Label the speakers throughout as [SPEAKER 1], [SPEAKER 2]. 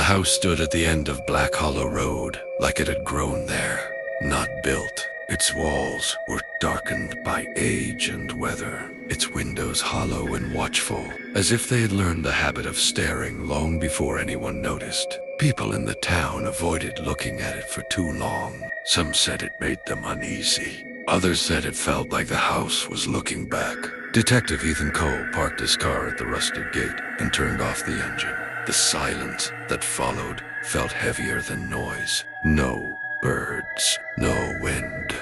[SPEAKER 1] house stood at the end of Black Hollow Road, like it had grown there, not built. Its walls were darkened by age and weather, its windows hollow and watchful, as if they had learned the habit of staring long before anyone noticed. People in the town avoided looking at it for too long. Some said it made them uneasy. Others said it felt like the house was looking back. Detective Ethan Cole parked his car at the rusted gate and turned off the engine. The silence that followed felt heavier than noise. No birds, no wind.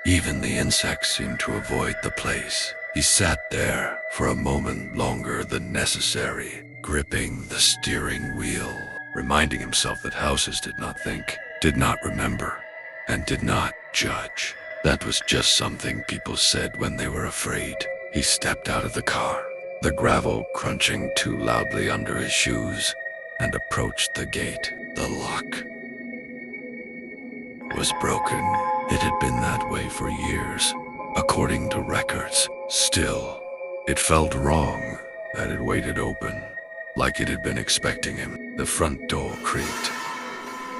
[SPEAKER 1] Even the insects seemed to avoid the place. He sat there for a moment longer than necessary, gripping the steering wheel, reminding himself that houses did not think, did not remember, and did not judge. That was just something people said when they were afraid. He stepped out of the car, the gravel crunching too loudly under his shoes, and approached the gate. The lock was broken. It had been that way for years, according to records. Still, it felt wrong that it waited open, like it had been expecting him. The front door creaked.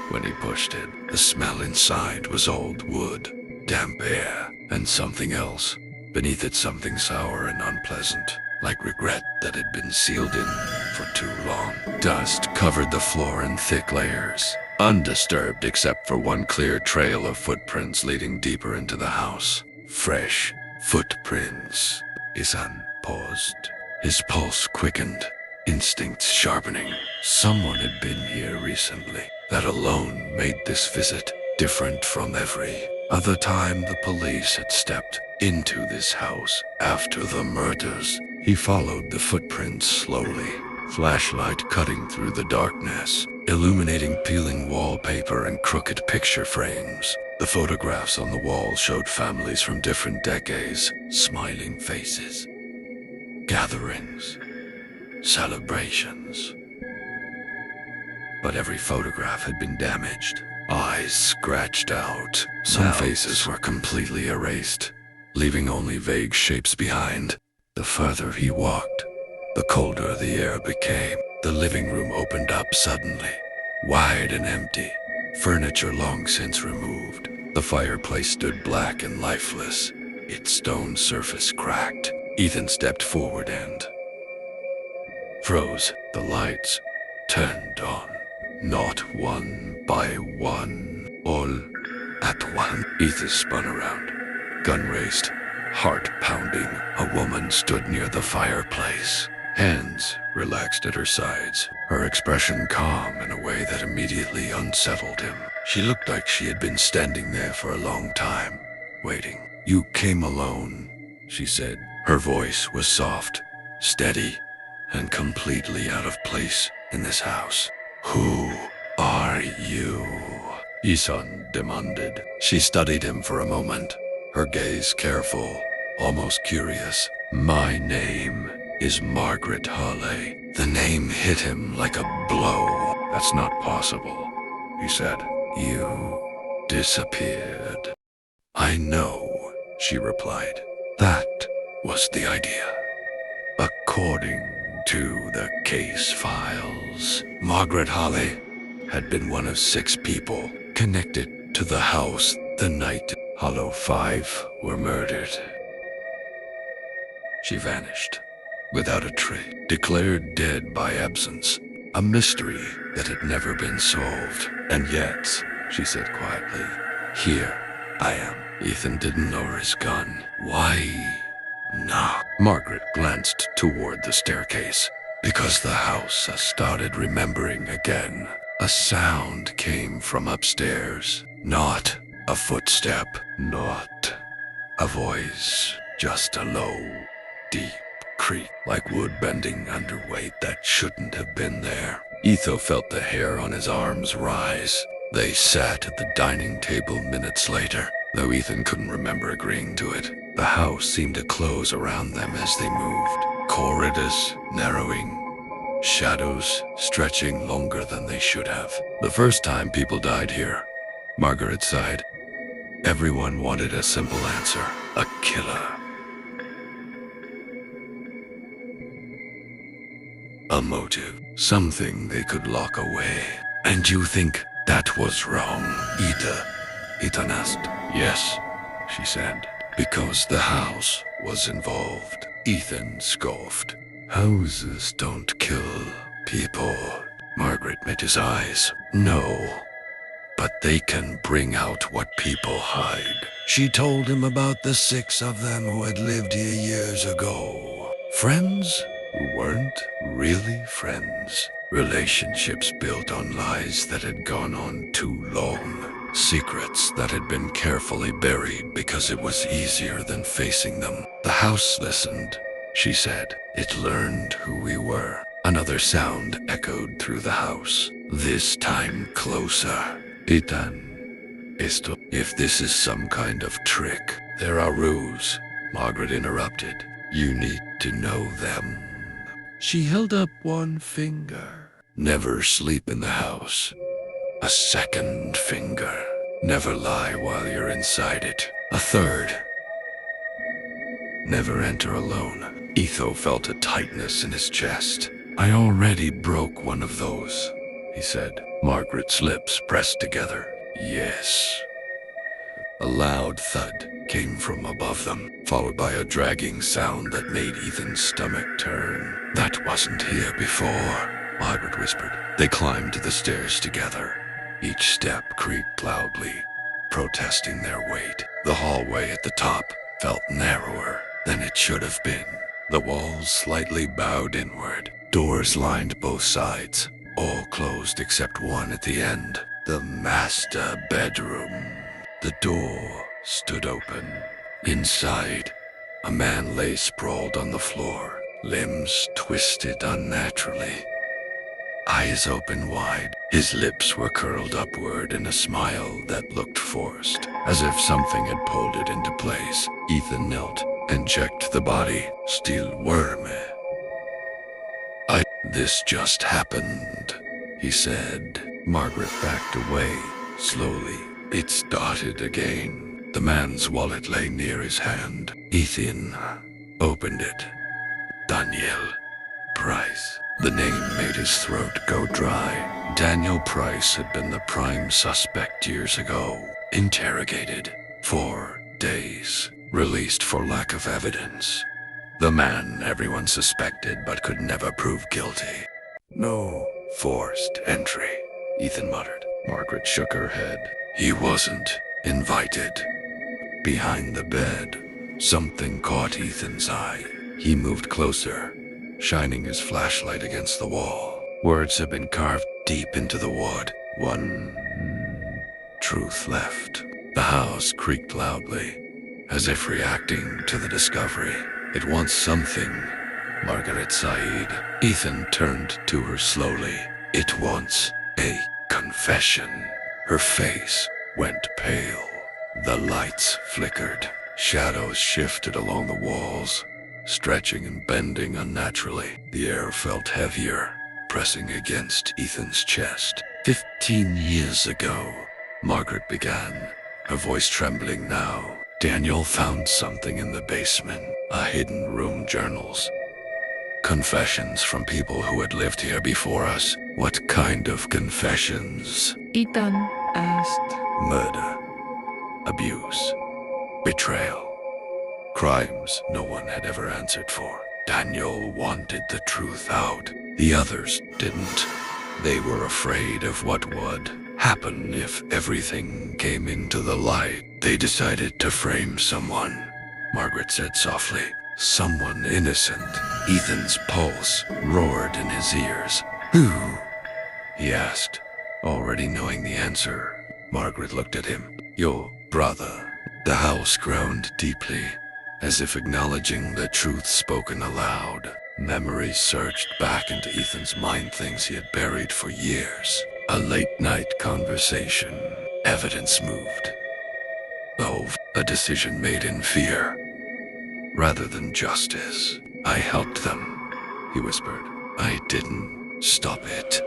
[SPEAKER 1] When he pushed it, the smell inside was old wood, damp air, and something else. Beneath it, something sour and unpleasant, like regret that had been sealed in for too long. Dust covered the floor in thick layers, undisturbed except for one clear trail of footprints leading deeper into the house. Fresh footprints. Isan paused. His pulse quickened, instincts sharpening. Someone had been here recently. That alone made this visit different from every other time the police had stepped into this house after the murders. He followed the footprints slowly, flashlight cutting through the darkness, illuminating peeling wallpaper and crooked picture frames. The photographs on the wall showed families from different decades, smiling faces, gatherings, celebrations. But every photograph had been damaged, eyes scratched out. Some faces were completely erased, leaving only vague shapes behind. The further he walked, the colder the air became. The living room opened up suddenly, wide and empty, furniture long since removed. The fireplace stood black and lifeless, its stone surface cracked. Ethan stepped forward and froze. The lights turned on, not one by one, all at once. Ethan spun around, gun raised, heart pounding. A woman stood near the fireplace, hands relaxed at her sides, her expression calm in a way that immediately unsettled him. She looked like she had been standing there for a long time, waiting. "You came alone," she said. Her voice was soft, steady, and completely out of place in this house. "Who are you?" Isan demanded. She studied him for a moment, her gaze careful, almost curious. "My name is Margaret Hawley." The name hit him like a blow. "That's not possible," he said. "You disappeared." "I know," she replied. "That was the idea. According to the case files, Margaret Hawley had been one of 6 people connected to the house the night Hollow 5 were murdered. She vanished, without a trace, declared dead by absence, a mystery that had never been solved. "And yet," she said quietly, "here I am." Ethan didn't lower his gun. "Why not?" Margaret glanced toward the staircase. "Because the house has started remembering again. A sound came from upstairs. Not a footstep, not a voice, just a low, deep creak, like wood bending under weight that shouldn't have been there." Etho felt the hair on his arms rise. They sat at the dining table minutes later, though Ethan couldn't remember agreeing to it. The house seemed to close around them as they moved, corridors narrowing, shadows stretching longer than they should have. "The first time people died here," Margaret sighed, "everyone wanted a simple answer, a killer. A motive, something they could lock away. And you think that was wrong, Ethan asked. Yes, she said, because the house was involved. Ethan scoffed. Houses don't kill people. Margaret met his eyes. No, but they can bring out what people hide. She told him about the 6 of them who had lived here years ago. Friends who weren't really friends. Relationships built on lies that had gone on too long. Secrets that had been carefully buried because it was easier than facing them. The house listened, she said. It learned who we were. Another sound echoed through the house, this time closer. Ethan, if this is some kind of trick, there are rules, Margaret interrupted. You need to know them. She held up one finger. Never sleep in the house. A second finger. Never lie while you're inside it. A third. Never enter alone. Etho felt a tightness in his chest. I already broke one of those, he said. Margaret's lips pressed together. Yes. A loud thud came from above them, followed by a dragging sound that made Ethan's stomach turn. That wasn't here before, Margaret whispered. They climbed the stairs together. Each step creaked loudly, protesting their weight. The hallway at the top felt narrower than it should have been. The walls slightly bowed inward. Doors lined both sides, all closed except one at the end. The master bedroom. The door stood open. Inside, a man lay sprawled on the floor, limbs twisted unnaturally. Eyes open wide, his lips were curled upward in a smile that looked forced, as if something had pulled it into place. Ethan knelt and checked the body, still warm. This just happened, he said. Margaret backed away, slowly. It started again. The man's wallet lay near his hand. Ethan opened it. Daniel Price. The name made his throat go dry. Daniel Price had been the prime suspect years ago. Interrogated 4 days. Released for lack of evidence. The man everyone suspected but could never prove guilty. No forced entry, Ethan muttered. Margaret shook her head. He wasn't invited. Behind the bed, something caught Ethan's eye. He moved closer, shining his flashlight against the wall. Words had been carved deep into the wood. One truth left. The house creaked loudly, as if reacting to the discovery. It wants something, Margaret sighed. Ethan turned to her slowly. It wants a confession. Her face went pale. The lights flickered. Shadows shifted along the walls, stretching and bending unnaturally. The air felt heavier, pressing against Ethan's chest. 15 years ago, Margaret began, her voice trembling now. Daniel found something in the basement, a hidden room journals. Confessions from people who had lived here before us. What kind of confessions?
[SPEAKER 2] Ethan asked.
[SPEAKER 1] Murder, abuse, betrayal. Crimes no one had ever answered for. Daniel wanted the truth out. The others didn't. They were afraid of what would happen if everything came into the light. They decided to frame someone, Margaret said softly. Someone innocent. Ethan's pulse roared in his ears. Who? He asked, already knowing the answer. Margaret looked at him. Your brother. The house groaned deeply, as if acknowledging the truth spoken aloud. Memories surged back into Ethan's mind, things he had buried for years. A late-night conversation. Evidence moved. Oh, a decision made in fear, rather than justice. I helped them, he whispered. I didn't stop it.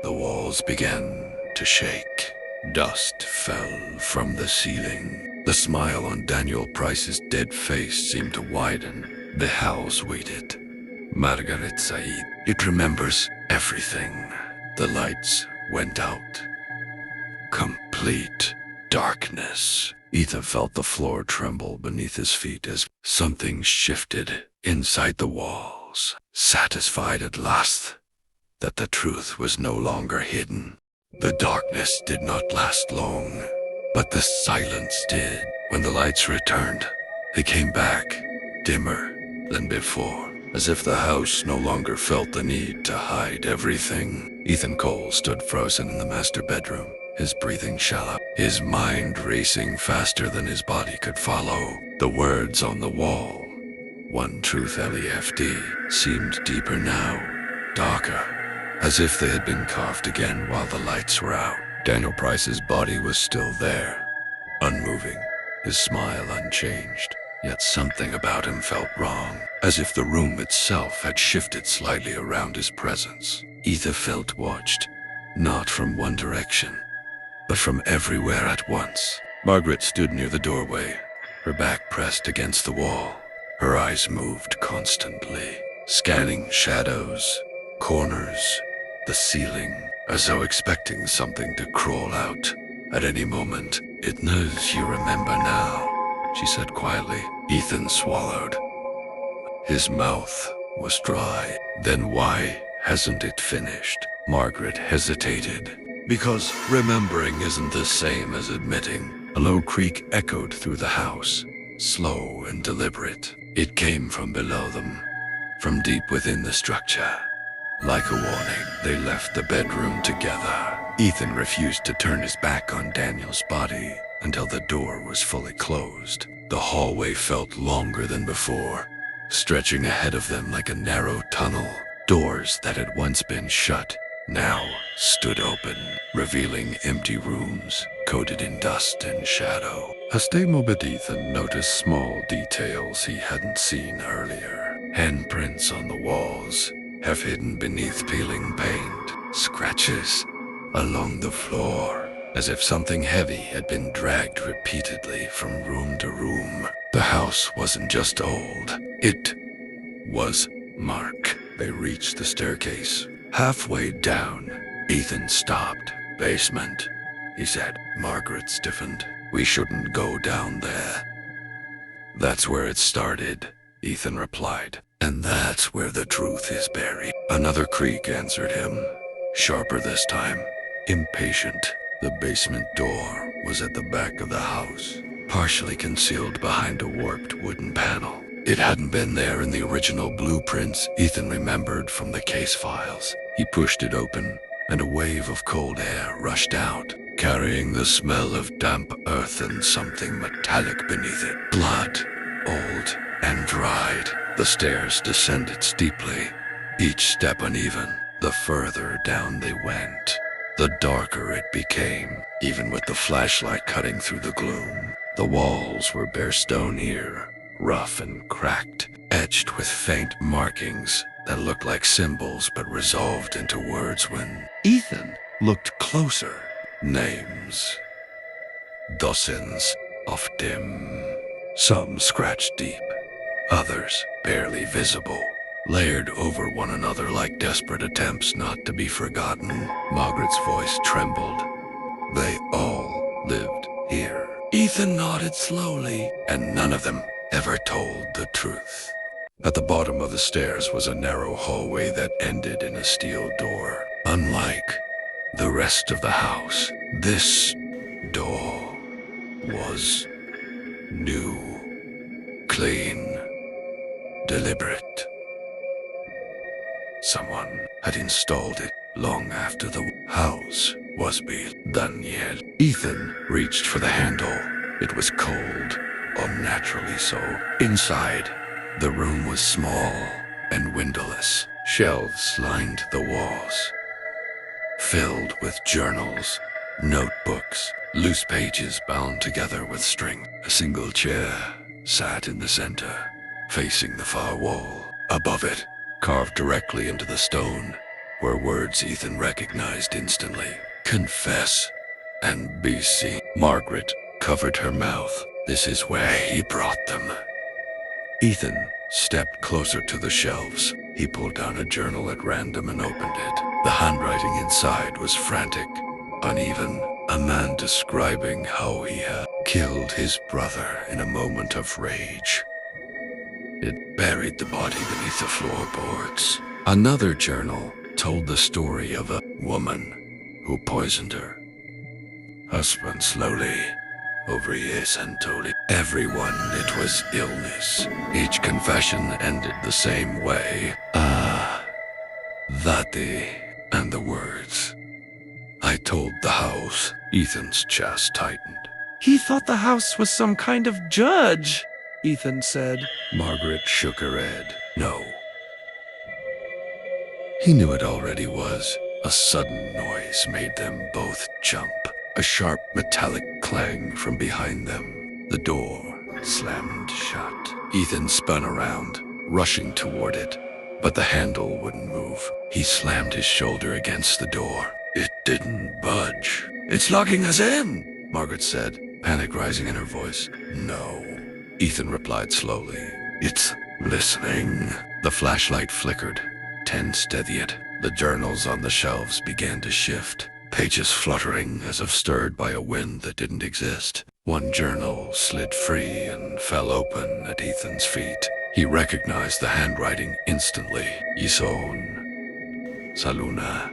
[SPEAKER 1] The walls began to shake. Dust fell from the ceiling. The smile on Daniel Price's dead face seemed to widen. The house waited. Margaret Said. It remembers everything. The lights went out. Complete darkness. Ethan felt the floor tremble beneath his feet as something shifted inside the walls. Satisfied at last that the truth was no longer hidden. The darkness did not last long, but the silence did. When the lights returned, they came back, dimmer than before, as if the house no longer felt the need to hide everything. Ethan Cole stood frozen in the master bedroom, his breathing shallow, his mind racing faster than his body could follow. The words on the wall, "One Truth LEFD," seemed deeper now, darker, as if they had been carved again while the lights were out. Daniel Price's body was still there, unmoving, his smile unchanged. Yet something about him felt wrong, as if the room itself had shifted slightly around his presence. Ethan felt watched, not from one direction, but from everywhere at once. Margaret stood near the doorway, her back pressed against the wall. Her eyes moved constantly, scanning shadows, corners, the ceiling, as though expecting something to crawl out at any moment. "It knows you remember now," she said quietly. Ethan swallowed. His mouth was dry. "Then why hasn't it finished?" Margaret hesitated. "Because remembering isn't the same as admitting." A low creak echoed through the house, slow and deliberate. It came from below them, from deep within the structure. Like a warning, they left the bedroom together. Ethan refused to turn his back on Daniel's body until the door was fully closed. The hallway felt longer than before, stretching ahead of them like a narrow tunnel. Doors that had once been shut now stood open, revealing empty rooms coated in dust and shadow. As they moved, Ethan noticed small details he hadn't seen earlier. Handprints on the walls, half hidden beneath peeling paint. Scratches along the floor, as if something heavy had been dragged repeatedly from room to room. The house wasn't just old, it was Mark. They reached the staircase. Halfway down, Ethan stopped. "Basement," he said. Margaret stiffened. "We shouldn't go down there." "That's where it started," Ethan replied. "And that's where the truth is buried." Another creak answered him, sharper this time, impatient. The basement door was at the back of the house, partially concealed behind a warped wooden panel. It hadn't been there in the original blueprints Ethan remembered from the case files. He pushed it open, and a wave of cold air rushed out, carrying the smell of damp earth and something metallic beneath it. Blood, old and dried. The stairs descended steeply, each step uneven. The further down they went, the darker it became, even with the flashlight cutting through the gloom. The walls were bare stone here, rough and cracked, etched with faint markings that looked like symbols but resolved into words when Ethan looked closer. Names. Dozens of them. Some scratched deep, others barely visible, layered over one another like desperate attempts not to be forgotten. Margaret's voice trembled. "They all lived here." Ethan nodded slowly, and none of them ever told the truth. At the bottom of the stairs was a narrow hallway that ended in a steel door. Unlike the rest of the house, this door was new, clean, deliberate. Someone had installed it long after the house was built. Daniel. Ethan reached for the handle. It was cold, unnaturally so. Inside, the room was small and windowless. Shelves lined the walls, filled with journals, notebooks, loose pages bound together with string. A single chair sat in the center, facing the far wall. Above it, carved directly into the stone, were words Ethan recognized instantly. "Confess and be seen." Margaret covered her mouth. "This is where he brought them." Ethan stepped closer to the shelves. He pulled down a journal at random and opened it. The handwriting inside was frantic, uneven. A man describing how he had killed his brother in a moment of rage. It buried the body beneath the floorboards. Another journal told the story of a woman who poisoned her husband slowly over years and told everyone it was illness. Each confession ended the same way. And the words. I told the house. Ethan's chest tightened.
[SPEAKER 3] He thought the house was some kind of judge, Ethan said.
[SPEAKER 1] Margaret shook her head. No. He knew it already was. A sudden noise made them both jump. A sharp metallic clang from behind them. The door slammed shut. Ethan spun around, rushing toward it, but the handle wouldn't move. He slammed his shoulder against the door. It didn't budge. It's locking us in, Margaret said, panic rising in her voice. No, Ethan replied slowly. It's listening. The flashlight flickered, tensed steadied. The journals on the shelves began to shift, pages fluttering as if stirred by a wind that didn't exist. One journal slid free and fell open at Ethan's feet. He recognized the handwriting instantly. Yison, Saluna,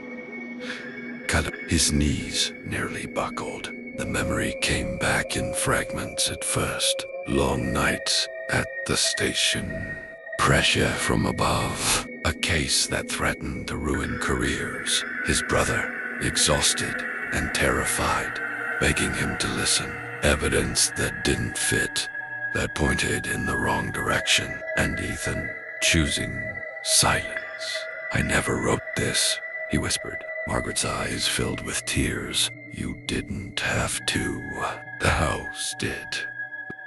[SPEAKER 1] his knees nearly buckled. The memory came back in fragments at first. Long nights at the station. Pressure from above. A case that threatened to ruin careers. His brother, exhausted and terrified, begging him to listen. Evidence that didn't fit, that pointed in the wrong direction. And Ethan choosing silence. I never wrote this, he whispered. Margaret's eyes filled with tears. You didn't have to. The house did.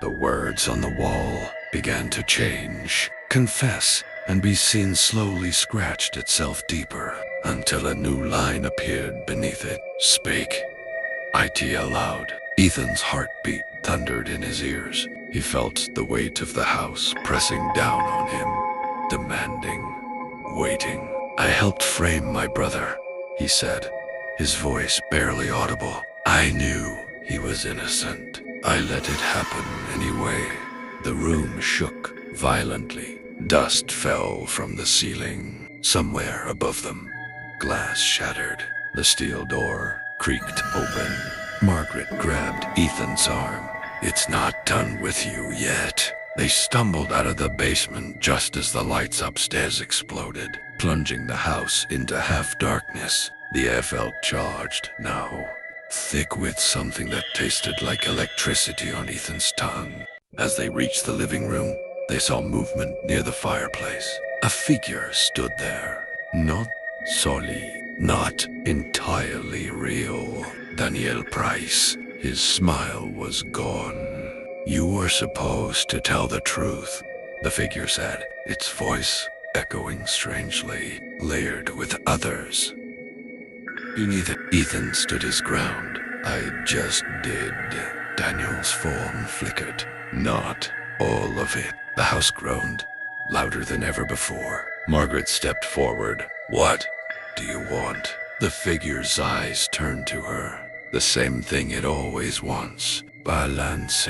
[SPEAKER 1] The words on the wall began to change. Confess and be seen slowly scratched itself deeper until a new line appeared beneath it. Speak. IT aloud. Ethan's heartbeat thundered in his ears. He felt the weight of the house pressing down on him, demanding, waiting. I helped frame my brother, he said, his voice barely audible. I knew he was innocent. I let it happen anyway. The room shook violently. Dust fell from the ceiling. Somewhere above them, glass shattered. The steel door creaked open. Margaret grabbed Ethan's arm. It's not done with you yet. They stumbled out of the basement just as the lights upstairs exploded, plunging the house into half-darkness. The air felt charged now, thick with something that tasted like electricity on Ethan's tongue. As they reached the living room, they saw movement near the fireplace. A figure stood there, not solely, not entirely real. Daniel Price. His smile was gone. You were supposed to tell the truth, the figure said, its voice echoing strangely, layered with others. Beneath it, Ethan stood his ground. I just did. Daniel's form flickered. Not all of it. The house groaned, louder than ever before. Margaret stepped forward. What do you want? The figure's eyes turned to her. The same thing it always wants. Balance.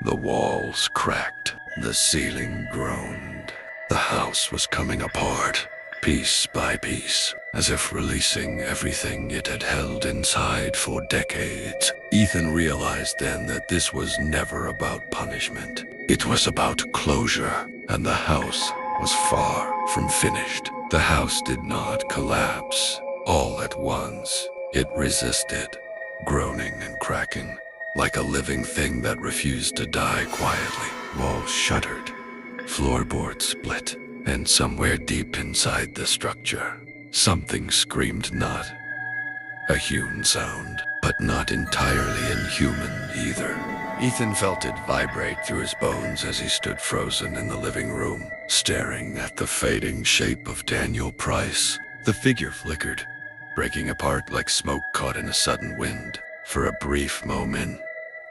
[SPEAKER 1] The walls cracked. The ceiling groaned. The house was coming apart, piece by piece, as if releasing everything it had held inside for decades. Ethan realized then that this was never about punishment. It was about closure, and the house was far from finished. The house did not collapse all at once. It resisted, groaning and cracking, like a living thing that refused to die quietly. Walls shuddered, floorboards split, and somewhere deep inside the structure, something screamed not. A hewn sound, but not entirely inhuman either. Ethan felt it vibrate through his bones as he stood frozen in the living room, staring at the fading shape of Daniel Price. The figure flickered, breaking apart like smoke caught in a sudden wind. For a brief moment,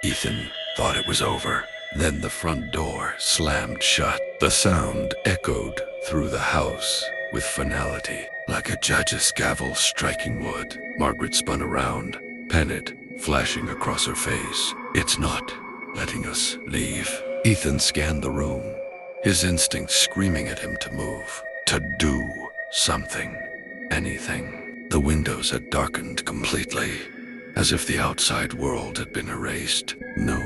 [SPEAKER 1] Ethan thought it was over. Then the front door slammed shut. The sound echoed through the house with finality, like a judge's gavel striking wood. Margaret spun around, panic flashing across her face. It's not letting us leave. Ethan scanned the room, his instincts screaming at him to move, to do something, anything. The windows had darkened completely, as if the outside world had been erased. No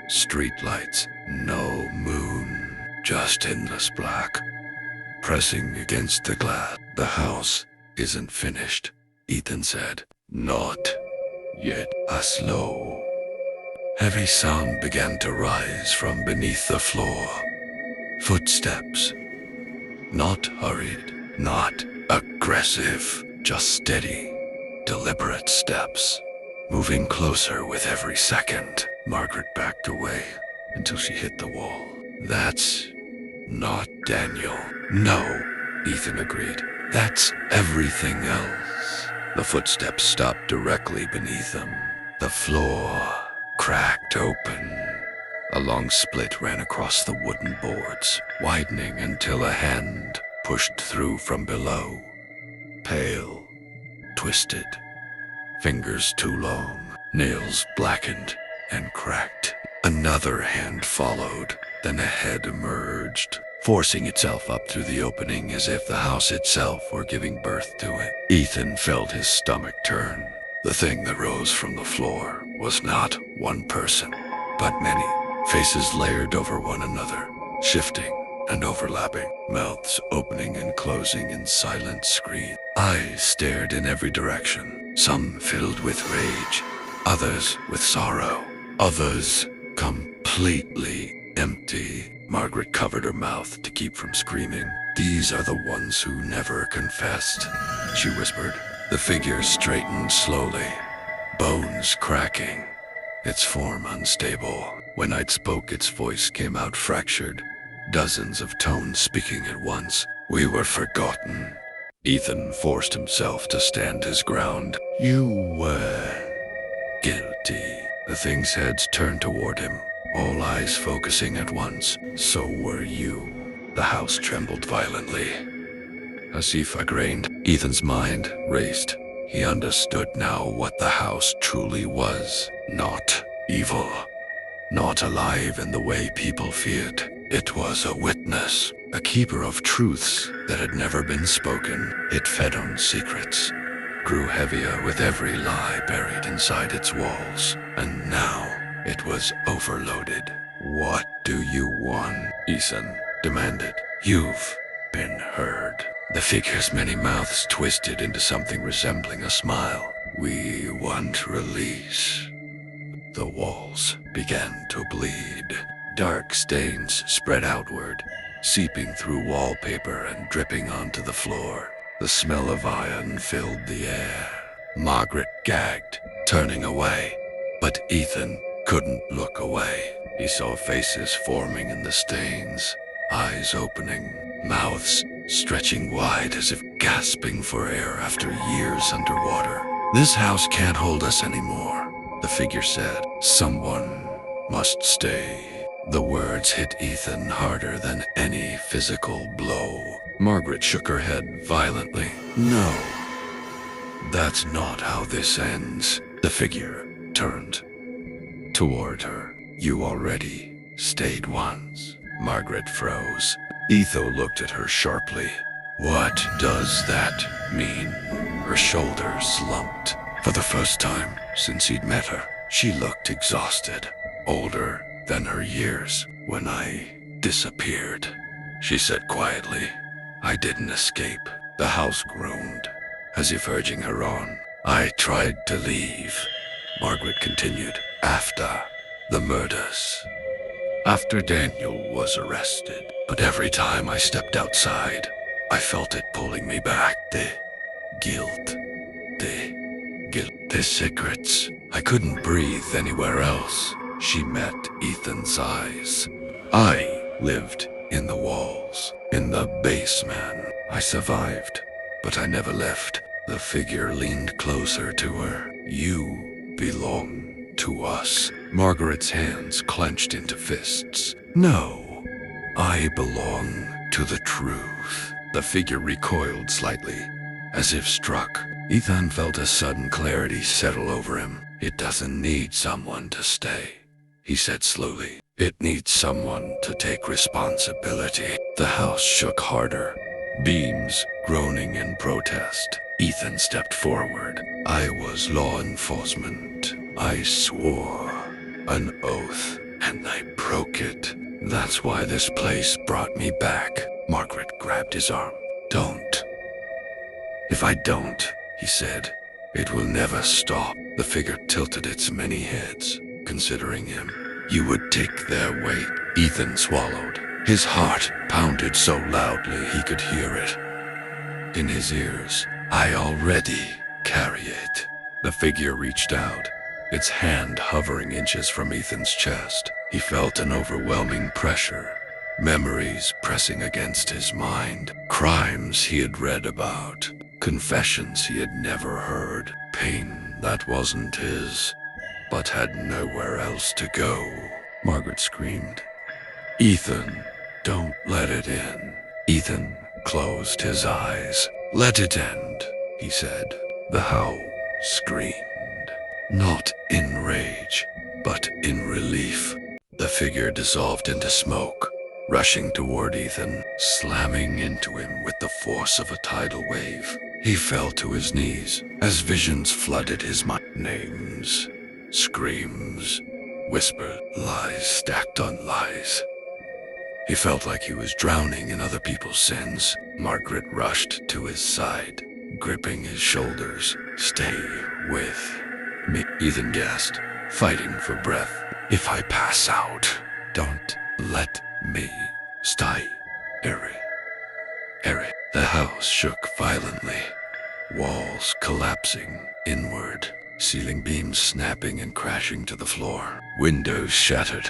[SPEAKER 1] streetlights, no moon, just endless black, pressing against the glass. The house isn't finished, Ethan said. Not yet. A slow, heavy sound began to rise from beneath the floor. Footsteps. Not hurried, not aggressive, just steady, deliberate steps, moving closer with every second. Margaret backed away until she hit the wall. That's not Daniel. No, Ethan agreed. That's everything else. The footsteps stopped directly beneath them. The floor cracked open. A long split ran across the wooden boards, widening until a hand pushed through from below. Pale, twisted, fingers too long, nails blackened and cracked. Another hand followed, then a head emerged, forcing itself up through the opening as if the house itself were giving birth to it. Ethan felt his stomach turn. The thing that rose from the floor was not one person, but many. Faces layered over one another, shifting and overlapping, mouths opening and closing in silent scream. Eyes stared in every direction, some filled with rage, others with sorrow, others completely empty. Margaret covered her mouth to keep from screaming. These are the ones who never confessed, she whispered. The figure straightened slowly, bones cracking, its form unstable. When I'd spoke, its voice came out fractured, dozens of tones speaking at once. We were forgotten. Ethan forced himself to stand his ground. You were guilty. The thing's heads turned toward him, all eyes focusing at once. So were you. The house trembled violently. Asif agreed. Ethan's mind raced. He understood now what the house truly was. Not evil. Not alive in the way people feared. It was a witness, a keeper of truths that had never been spoken. It fed on secrets, grew heavier with every lie buried inside its walls. And now it was overloaded. What do you want? Ethan demanded. You've been heard. The figure's many mouths twisted into something resembling a smile. We want release. The walls began to bleed. Dark stains spread outward, seeping through wallpaper and dripping onto the floor. The smell of iron filled the air. Margaret gagged, turning away. But Ethan couldn't look away. He saw faces forming in the stains, eyes opening, mouths stretching wide as if gasping for air after years underwater. This house can't hold us anymore, the figure said. Someone must stay. The words hit Ethan harder than any physical blow. Margaret shook her head violently. No, that's not how this ends. The figure turned toward her. You already stayed once. Margaret froze. Etho looked at her sharply. What does that mean? Her shoulders slumped. For the first time since he'd met her, she looked exhausted, older than her years. When I disappeared, she said quietly, I didn't escape. The house groaned, as if urging her on. I tried to leave, Margaret continued, after the murders. After Daniel was arrested. But every time I stepped outside, I felt it pulling me back. The guilt. The secrets. I couldn't breathe anywhere else. She met Ethan's eyes. I lived in the walls, in the basement. I survived, but I never left. The figure leaned closer to her. You belong to us. Margaret's hands clenched into fists. No, I belong to the truth. The figure recoiled slightly, as if struck. Ethan felt a sudden clarity settle over him. It doesn't need someone to stay, he said slowly. It needs someone to take responsibility. The house shook harder, beams groaning in protest. Ethan stepped forward. I was law enforcement. I swore an oath, and I broke it. That's why this place brought me back. Margaret grabbed his arm. Don't. If I don't, he said, it will never stop. The figure tilted its many heads, considering him. You would take their weight. Ethan swallowed. His heart pounded so loudly he could hear it in his ears. I already carry it. The figure reached out, its hand hovering inches from Ethan's chest. He felt an overwhelming pressure, memories pressing against his mind, crimes he had read about, confessions he had never heard, pain that wasn't his, but had nowhere else to go. Margaret screamed. Ethan, don't let it in. Ethan closed his eyes. Let it end, he said. The howl screamed, not in rage, but in relief. The figure dissolved into smoke, rushing toward Ethan, slamming into him with the force of a tidal wave. He fell to his knees as visions flooded his mind. Names, screams, whispered, lies stacked on lies. He felt like he was drowning in other people's sins. Margaret rushed to his side, gripping his shoulders. Stay with me, Ethan gasped, fighting for breath. If I pass out, don't let me stay. Eric. The house shook violently, walls collapsing inward, ceiling beams snapping and crashing to the floor. Windows shattered,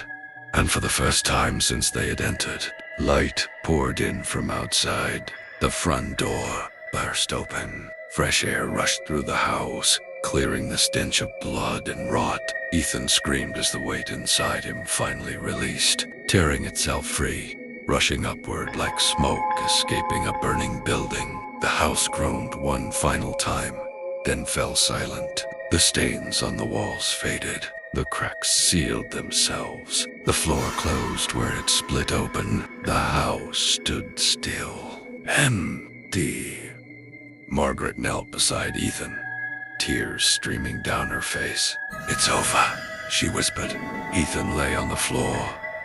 [SPEAKER 1] and for the first time since they had entered, light poured in from outside. The front door burst open. Fresh air rushed through the house, clearing the stench of blood and rot. Ethan screamed as the weight inside him finally released, tearing itself free, rushing upward like smoke escaping a burning building. The house groaned one final time, then fell silent. The stains on the walls faded. The cracks sealed themselves. The floor closed where it split open. The house stood still, empty. Margaret knelt beside Ethan, tears streaming down her face. It's over, she whispered. Ethan lay on the floor,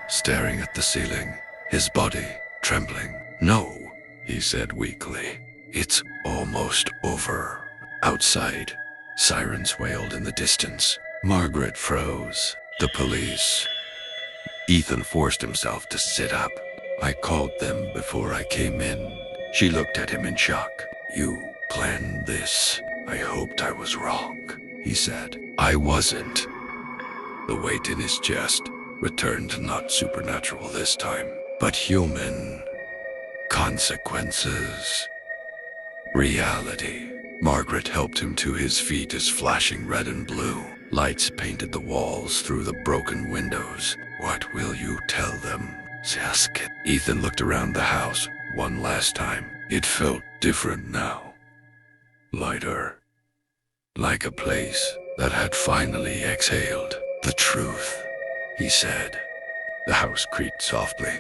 [SPEAKER 1] staring at the ceiling, his body trembling. No, he said weakly. It's almost over. Outside, sirens wailed in the distance. Margaret froze. The police. Ethan forced himself to sit up. I called them before I came in. She looked at him in shock. You planned this. I hoped I was wrong, he said. I wasn't. The weight in his chest returned, not supernatural this time, but human. Consequences. Reality. Margaret helped him to his feet as flashing red and blue. Lights painted the walls through the broken windows. What will you tell them? She asked. Ethan looked around the house one last time. It felt different now. Lighter. Like a place that had finally exhaled. The truth, he said. The house creaked softly,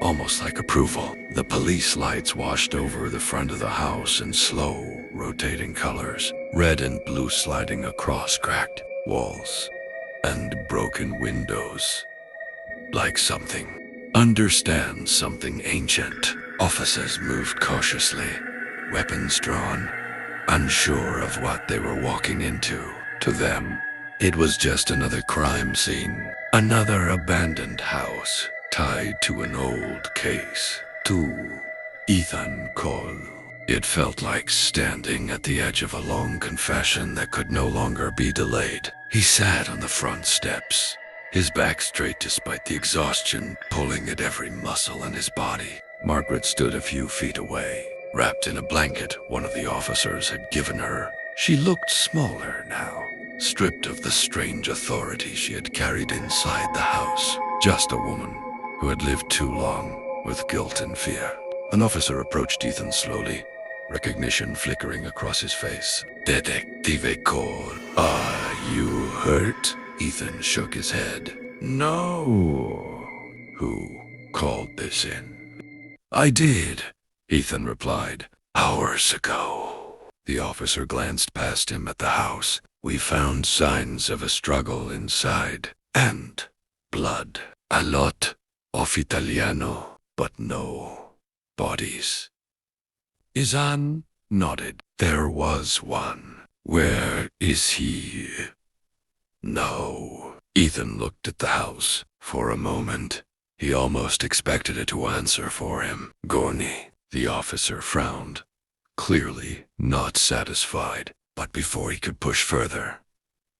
[SPEAKER 1] almost like approval. The police lights washed over the front of the house in slow, rotating colors, red and blue sliding across cracked walls and broken windows. Like something understands something ancient. Officers moved cautiously, weapons drawn, unsure of what they were walking into. To them, it was just another crime scene, another abandoned house tied to an old case. To Ethan Cole, it felt like standing at the edge of a long confession that could no longer be delayed. He sat on the front steps, his back straight despite the exhaustion pulling at every muscle in his body. Margaret stood a few feet away, wrapped in a blanket one of the officers had given her. She looked smaller now, stripped of the strange authority she had carried inside the house. Just a woman who had lived too long with guilt and fear. An officer approached Ethan slowly, recognition flickering across his face. Detective Cole, are you hurt? Ethan shook his head. No. Who called this in? I did, Ethan replied, hours ago. The officer glanced past him at the house. We found signs of a struggle inside, and blood. A lot of Italiano, but no bodies. Izan nodded. There was one. Where is he? No. Ethan looked at the house for a moment. He almost expected it to answer for him. Gorni. The officer frowned, clearly not satisfied. But before he could push further,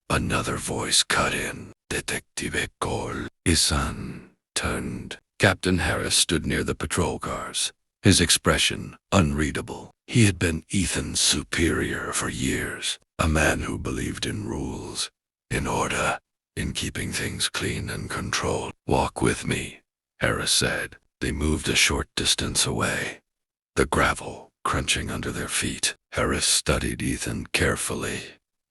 [SPEAKER 1] another voice cut in. Detective Cole. Izan turned. Captain Harris stood near the patrol cars, his expression unreadable. He had been Ethan's superior for years, a man who believed in rules, in order, in keeping things clean and controlled. Walk with me, Harris said. They moved a short distance away, the gravel crunching under their feet. Harris studied Ethan carefully,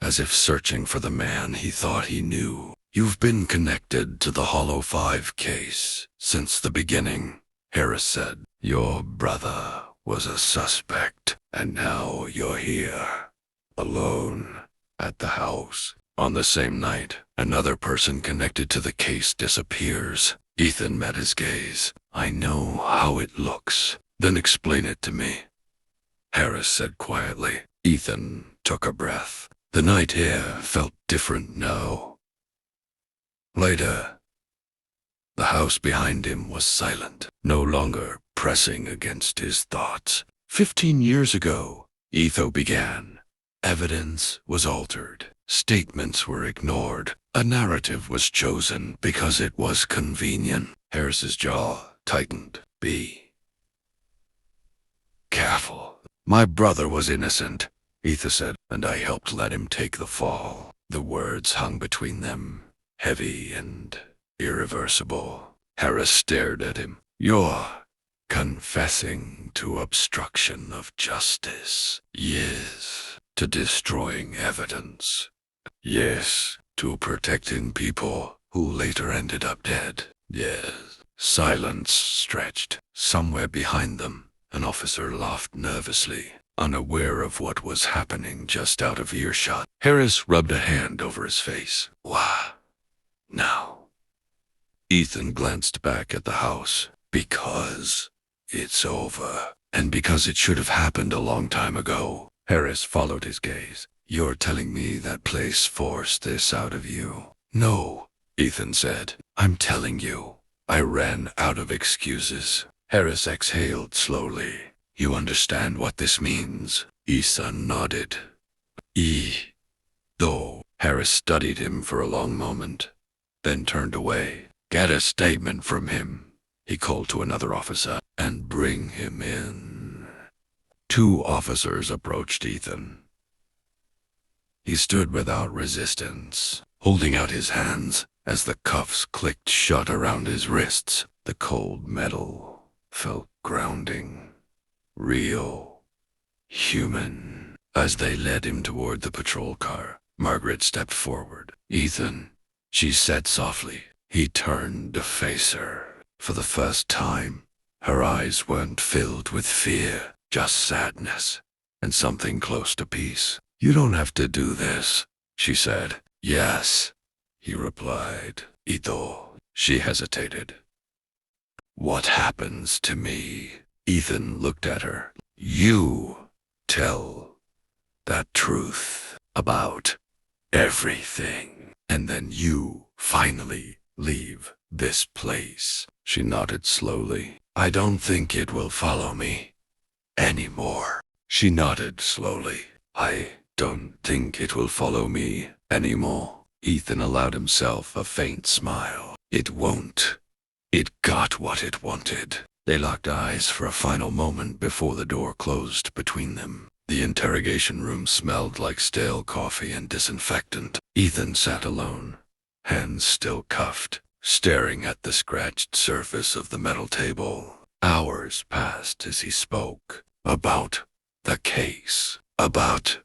[SPEAKER 1] as if searching for the man he thought he knew. You've been connected to the Hollow 5 case since the beginning, Harris said. Your brother was a suspect, and now you're here, alone, at the house. On the same night, another person connected to the case disappears. Ethan met his gaze. I know how it looks. Then explain it to me, Harris said quietly. Ethan took a breath. The night air felt different now. Later, the house behind him was silent, no longer pressing against his thoughts. 15 years ago, Etho began. Evidence was altered. Statements were ignored. A narrative was chosen because it was convenient. Harris's jaw tightened. Be careful. My brother was innocent, Etho said, and I helped let him take the fall. The words hung between them, heavy and irreversible. Harris stared at him. You're confessing to obstruction of justice. Yes. To destroying evidence. Yes. To protecting people who later ended up dead. Yes. Silence stretched. Somewhere behind them, an officer laughed nervously, unaware of what was happening just out of earshot. Harris rubbed a hand over his face. Why? Now. Ethan glanced back at the house. Because it's over. And because it should have happened a long time ago. Harris followed his gaze. You're telling me that place forced this out of you? No, Ethan said. I'm telling you, I ran out of excuses. Harris exhaled slowly. You understand what this means? Ethan nodded. Though. Harris studied him for a long moment, then turned away. Get a statement from him, he called to another officer, and bring him in. 2 officers approached Ethan. He stood without resistance, holding out his hands as the cuffs clicked shut around his wrists. The cold metal felt grounding, real, human. As they led him toward the patrol car, Margaret stepped forward. Ethan, she said softly. He turned to face her. For the first time, her eyes weren't filled with fear, just sadness, and something close to peace. You don't have to do this, she said. Yes, he replied. Ito. She hesitated. What happens to me? Ethan looked at her. You tell that truth about everything, and then you finally leave this place. She nodded slowly. I don't think it will follow me anymore. She nodded slowly. I don't think it will follow me anymore. Ethan allowed himself a faint smile. It won't. It got what it wanted. They locked eyes for a final moment before the door closed between them. The interrogation room smelled like stale coffee and disinfectant. Ethan sat alone, hands still cuffed, staring at the scratched surface of the metal table. Hours passed as he spoke about the case, about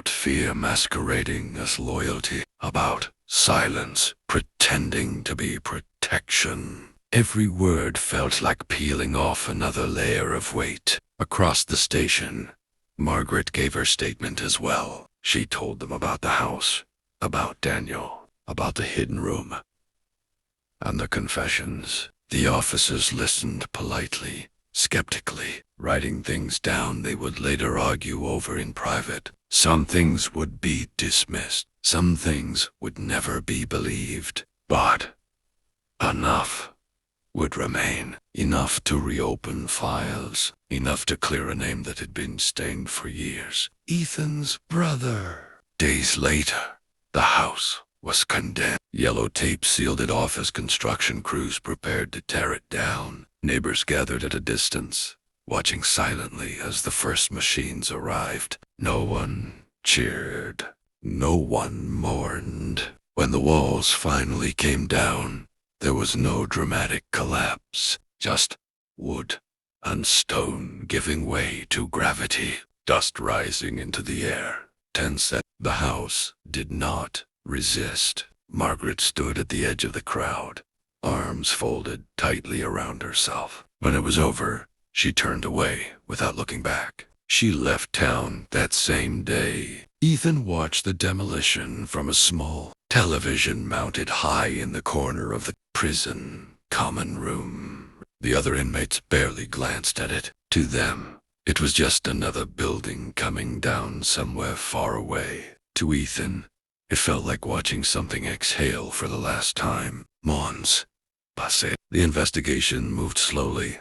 [SPEAKER 1] fear masquerading as loyalty, about silence pretending to be protection. Every word felt like peeling off another layer of weight. Across the station, Margaret gave her statement as well. She told them about the house, about Daniel, about the hidden room, and the confessions. The officers listened politely, skeptically, writing things down they would later argue over in private. Some things would be dismissed. Some things would never be believed. But enough would remain. Enough to reopen files. Enough to clear a name that had been stained for years. Ethan's brother. Days later, the house was condemned. Yellow tape sealed it off as construction crews prepared to tear it down. Neighbors gathered at a distance, watching silently as the first machines arrived. No one cheered. No one mourned. When the walls finally came down, there was no dramatic collapse, just wood and stone giving way to gravity, dust rising into the air. Tense, the house did not resist. Margaret stood at the edge of the crowd, arms folded tightly around herself. When it was over, she turned away without looking back. She left town that same day. Ethan watched the demolition from a small television mounted high in the corner of the prison common room. The other inmates barely glanced at it. To them, it was just another building coming down somewhere far away. To Ethan, it felt like watching something exhale for the last time. Mons passé. The investigation moved slowly,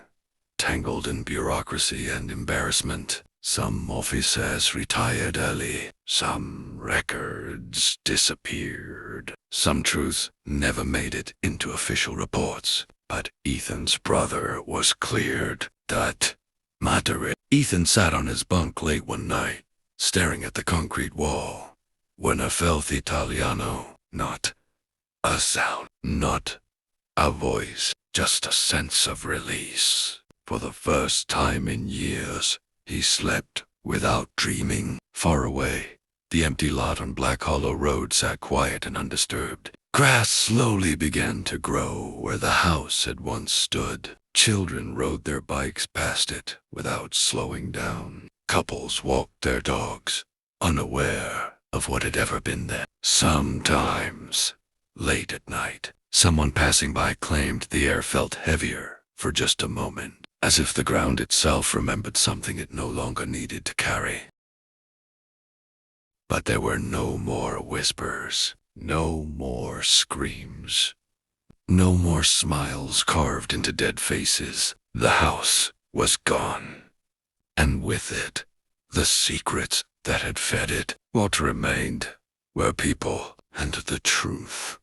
[SPEAKER 1] tangled in bureaucracy and embarrassment. Some officers retired early. Some records disappeared. Some truths never made it into official reports. But Ethan's brother was cleared. That mattered. Ethan sat on his bunk late one night, staring at the concrete wall. When felt Italiano, not a sound, not a voice, just a sense of release. For the first time in years, he slept without dreaming. Far away, the empty lot on Black Hollow Road sat quiet and undisturbed. Grass slowly began to grow where the house had once stood. Children rode their bikes past it without slowing down. Couples walked their dogs, unaware of what had ever been there. Sometimes, late at night, someone passing by claimed the air felt heavier for just a moment, as if the ground itself remembered something it no longer needed to carry. But there were no more whispers, no more screams, no more smiles carved into dead faces. The house was gone, and with it, the secrets that had fed it. What remained were people and the truth.